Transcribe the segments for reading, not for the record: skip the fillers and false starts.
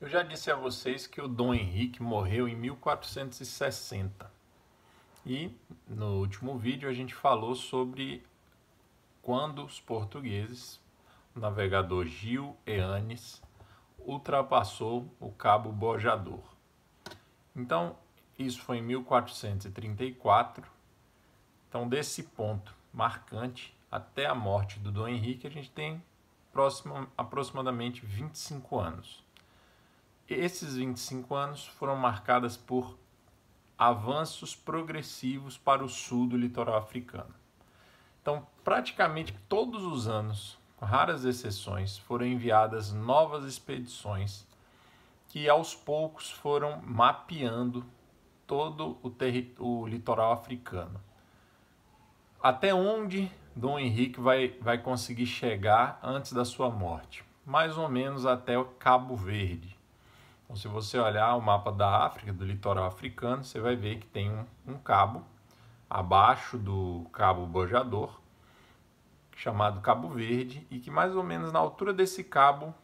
Eu já disse a vocês que o Dom Henrique morreu em 1460 e no último vídeo a gente falou sobre quando os portugueses, o navegador Gil Eanes, ultrapassou o Cabo Bojador. Então, isso foi em 1434. Então, desse ponto marcante até a morte do Dom Henrique, a gente tem aproximadamente 25 anos. Esses 25 anos foram marcados por avanços progressivos para o sul do litoral africano. Então, praticamente todos os anos, com raras exceções, foram enviadas novas expedições que aos poucos foram mapeando todo o litoral africano. Até onde Dom Henrique vai conseguir chegar antes da sua morte? Mais ou menos até o Cabo Verde. Então, se você olhar o mapa da África, do litoral africano, você vai ver que tem um cabo abaixo do Cabo Bojador, chamado Cabo Verde, e que mais ou menos na altura desse cabo,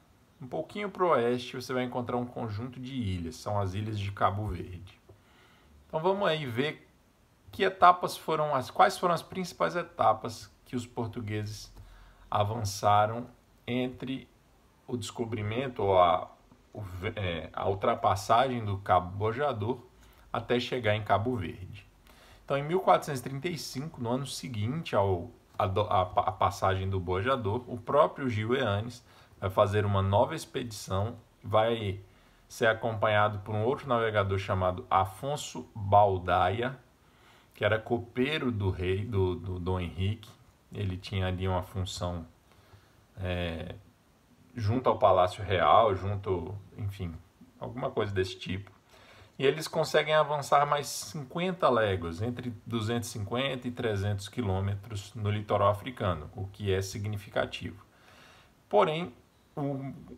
um pouquinho para o oeste, você vai encontrar um conjunto de ilhas, são as ilhas de Cabo Verde. Então vamos aí ver que etapas quais foram as principais etapas que os portugueses avançaram entre o descobrimento ou a ultrapassagem do Cabo Bojador até chegar em Cabo Verde. Então, em 1435, no ano seguinte a passagem do Bojador, o próprio Gil Eanes vai fazer uma nova expedição, vai ser acompanhado por um outro navegador chamado Afonso Baldaia, que era copeiro do rei, do Dom Henrique. Ele tinha ali uma função junto ao Palácio Real, enfim, alguma coisa desse tipo. E eles conseguem avançar mais 50 léguas, entre 250 e 300 quilômetros no litoral africano, o que é significativo. Porém, a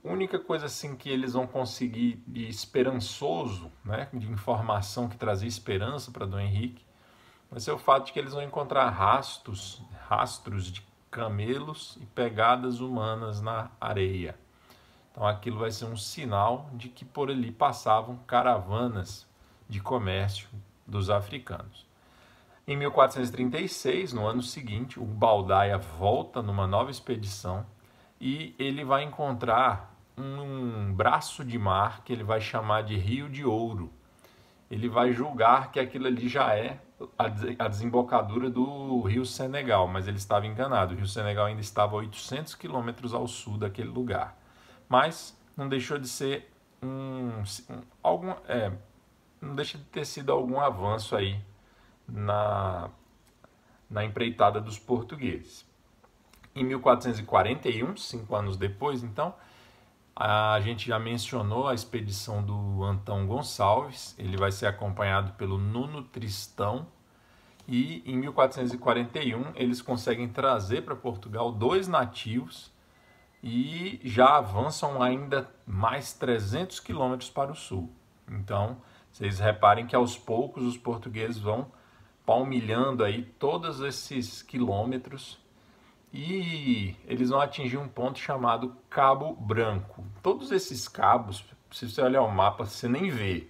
única coisa assim que eles vão conseguir de esperançoso, né, de informação que trazia esperança para Dom Henrique, vai ser o fato de que eles vão encontrar rastros de camelos e pegadas humanas na areia. Então aquilo vai ser um sinal de que por ali passavam caravanas de comércio dos africanos. Em 1436, no ano seguinte, o Baldaia volta numa nova expedição e ele vai encontrar um braço de mar que ele vai chamar de Rio de Ouro. Ele vai julgar que aquilo ali já é a desembocadura do Rio Senegal, mas ele estava enganado. O Rio Senegal ainda estava a 800 quilômetros ao sul daquele lugar. Mas não deixou de ser não deixa de ter sido algum avanço aí na empreitada dos portugueses. Em 1441, 5 anos depois, então, a gente já mencionou a expedição do Antão Gonçalves. Ele vai ser acompanhado pelo Nuno Tristão. E em 1441 eles conseguem trazer para Portugal 2 nativos e já avançam ainda mais 300 quilômetros para o sul. Então, vocês reparem que aos poucos os portugueses vão palmilhando aí todos esses quilômetros e eles vão atingir um ponto chamado Cabo Branco. Todos esses cabos, se você olhar o mapa, você nem vê.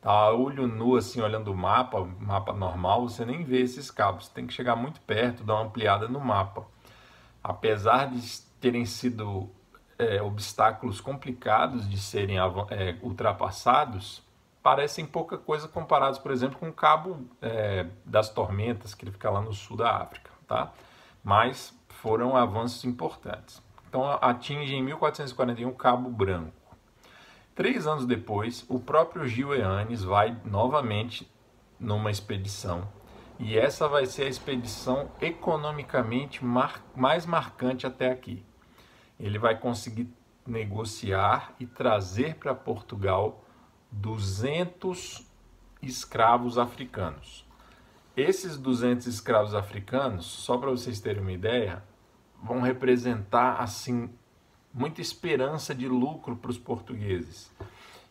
Tá, olho nu assim, olhando o mapa normal, você nem vê esses cabos. Você tem que chegar muito perto, dar uma ampliada no mapa. Apesar de terem sido obstáculos complicados de serem ultrapassados, parecem pouca coisa comparados, por exemplo, com o Cabo das Tormentas, que ele fica lá no sul da África, tá? Mas foram avanços importantes. Então atinge em 1441 o Cabo Branco. 3 anos depois, o próprio Gil Eanes vai novamente numa expedição. E essa vai ser a expedição economicamente mais marcante até aqui. Ele vai conseguir negociar e trazer para Portugal 200 escravos africanos. Esses 200 escravos africanos, só para vocês terem uma ideia, vão representar assim muita esperança de lucro para os portugueses.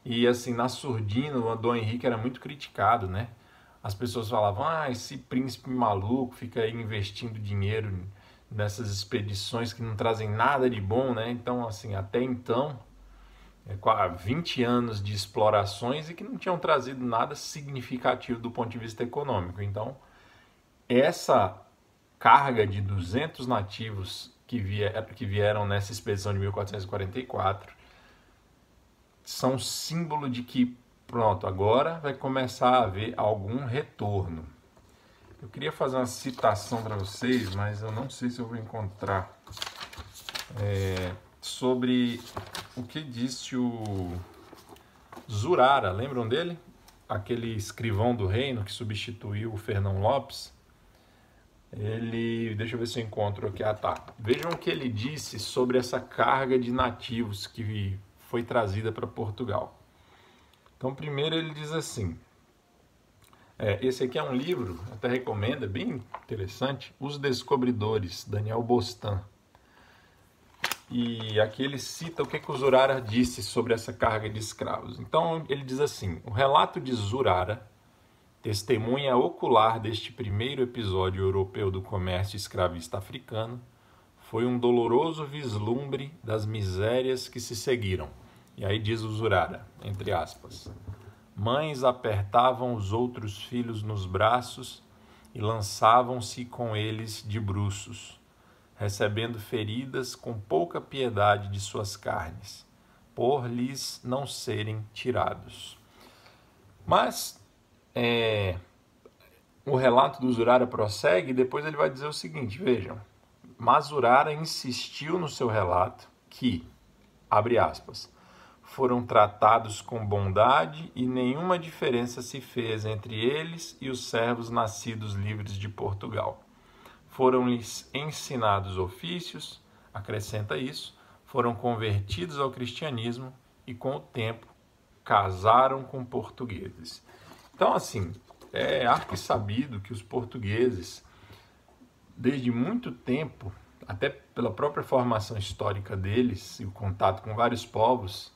E assim, na surdina, o Dom Henrique era muito criticado, né? As pessoas falavam, esse príncipe maluco fica aí investindo dinheiro nessas expedições que não trazem nada de bom, né? Então, assim, até então, 20 anos de explorações e que não tinham trazido nada significativo do ponto de vista econômico. Então, essa carga de 200 nativos que vieram nessa expedição de 1444 são símbolo de que, pronto, agora vai começar a haver algum retorno. Eu queria fazer uma citação para vocês, mas eu não sei se eu vou encontrar, sobre o que disse o Zurara. Lembram dele? Aquele escrivão do reino que substituiu o Fernão Lopes. Deixa eu ver se eu encontro aqui. Tá. Vejam o que ele disse sobre essa carga de nativos que foi trazida para Portugal. Então, primeiro ele diz assim, esse aqui é um livro, até recomendo, é bem interessante, Os Descobridores, Daniel Bostan. E aqui ele cita o que o Zurara disse sobre essa carga de escravos. Então, ele diz assim, o relato de Zurara, testemunha ocular deste primeiro episódio europeu do comércio escravista africano, foi um doloroso vislumbre das misérias que se seguiram. E aí diz o Zurara, entre aspas, mães apertavam os outros filhos nos braços e lançavam-se com eles de bruços, recebendo feridas com pouca piedade de suas carnes, por lhes não serem tirados. Mas o relato do Zurara prossegue e depois ele vai dizer o seguinte, vejam, mas Zurara insistiu no seu relato que, abre aspas, foram tratados com bondade e nenhuma diferença se fez entre eles e os servos nascidos livres de Portugal. Foram-lhes ensinados ofícios, acrescenta isso, foram convertidos ao cristianismo e, com o tempo, casaram com portugueses. Então, assim, é arquisabido que os portugueses, desde muito tempo, até pela própria formação histórica deles e o contato com vários povos,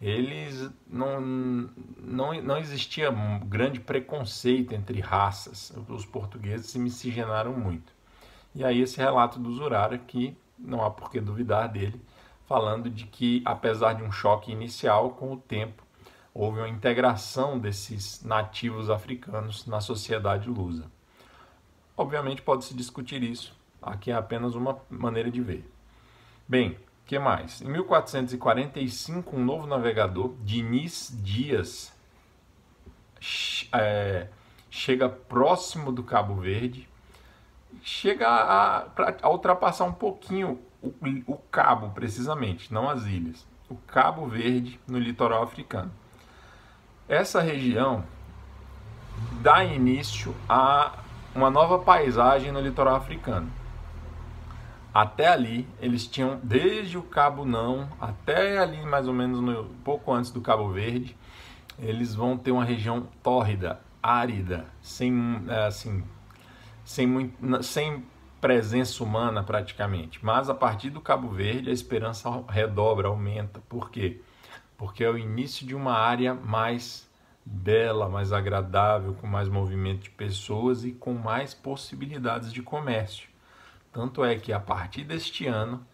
eles não existia um grande preconceito entre raças. Os portugueses se miscigenaram muito. E aí esse relato do Zurara, que não há por que duvidar dele, falando de que, apesar de um choque inicial, com o tempo, houve uma integração desses nativos africanos na sociedade lusa. Obviamente pode-se discutir isso, aqui é apenas uma maneira de ver. Bem, o que mais? Em 1445, um novo navegador, Diniz Dias, chega próximo do Cabo Verde, chega a ultrapassar um pouquinho o cabo, precisamente, não as ilhas, o Cabo Verde no litoral africano. Essa região dá início a uma nova paisagem no litoral africano. Até ali, eles tinham, desde o Cabo Não, até ali mais ou menos pouco antes do Cabo Verde, eles vão ter uma região tórrida, árida, sem presença humana praticamente. Mas a partir do Cabo Verde, a esperança redobra, aumenta. Por quê? Porque é o início de uma área mais bela, mais agradável, com mais movimento de pessoas e com mais possibilidades de comércio. Tanto é que a partir deste ano,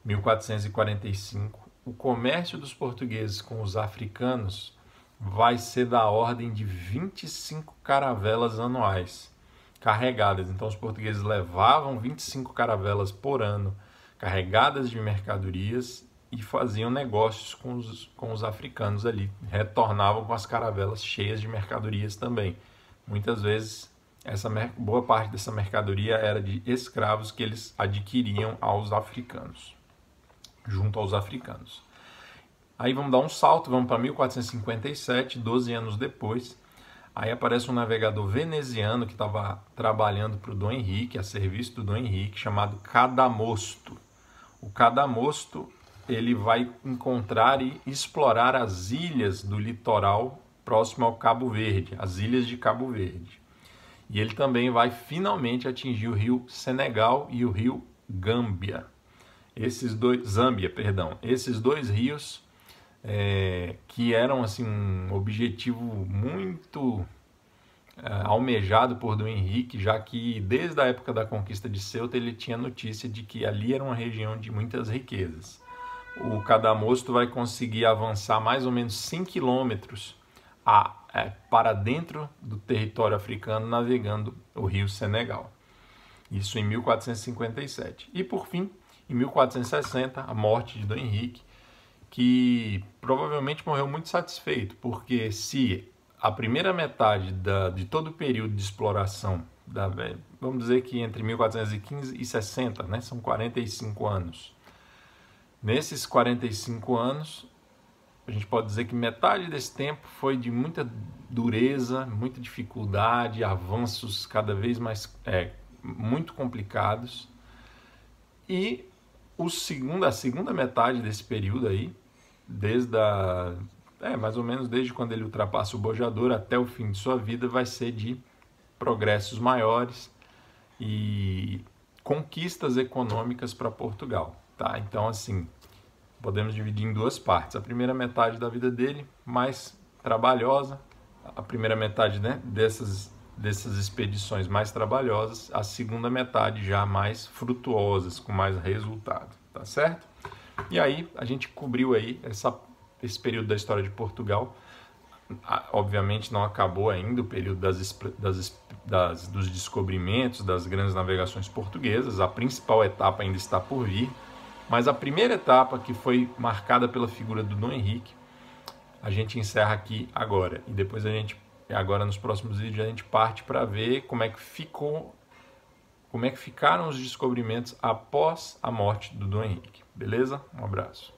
1445, o comércio dos portugueses com os africanos vai ser da ordem de 25 caravelas anuais carregadas. Então os portugueses levavam 25 caravelas por ano carregadas de mercadorias e faziam negócios com os africanos ali, retornavam com as caravelas cheias de mercadorias também. Muitas vezes, boa parte dessa mercadoria era de escravos que eles adquiriam aos africanos, junto aos africanos. Aí vamos dar um salto, vamos para 1457, 12 anos depois. Aí aparece um navegador veneziano que estava trabalhando para o Dom Henrique, a serviço do Dom Henrique, chamado Cadamosto. O Cadamosto, ele vai encontrar e explorar as ilhas do litoral próximo ao Cabo Verde, as ilhas de Cabo Verde. E ele também vai finalmente atingir o rio Senegal e o rio Zâmbia. Esses dois rios que eram assim, um objetivo muito almejado por Dom Henrique, já que desde a época da conquista de Ceuta ele tinha notícia de que ali era uma região de muitas riquezas. o Cadamosto vai conseguir avançar mais ou menos 100 quilômetros para dentro do território africano, navegando o rio Senegal. Isso em 1457. E por fim, em 1460, a morte de Dom Henrique, que provavelmente morreu muito satisfeito, porque se a primeira metade de todo o período de exploração, vamos dizer que entre 1415 e 60, né, são 45 anos. Nesses 45 anos, a gente pode dizer que metade desse tempo foi de muita dureza, muita dificuldade, avanços cada vez mais muito complicados. E a segunda metade desse período aí, mais ou menos desde quando ele ultrapassa o Bojador até o fim de sua vida, vai ser de progressos maiores e conquistas econômicas para Portugal, tá? Então, assim, podemos dividir em duas partes. A primeira metade da vida dele, mais trabalhosa, a primeira metade, né, dessas expedições mais trabalhosas, a segunda metade já mais frutuosas, com mais resultado, tá certo? E aí, a gente cobriu aí esse período da história de Portugal. Obviamente não acabou ainda o período dos descobrimentos, das grandes navegações portuguesas. A principal etapa ainda está por vir, mas a primeira etapa, que foi marcada pela figura do Dom Henrique, a gente encerra aqui agora. E depois agora nos próximos vídeos, a gente parte para ver como é que ficaram os descobrimentos após a morte do Dom Henrique. Beleza? Um abraço.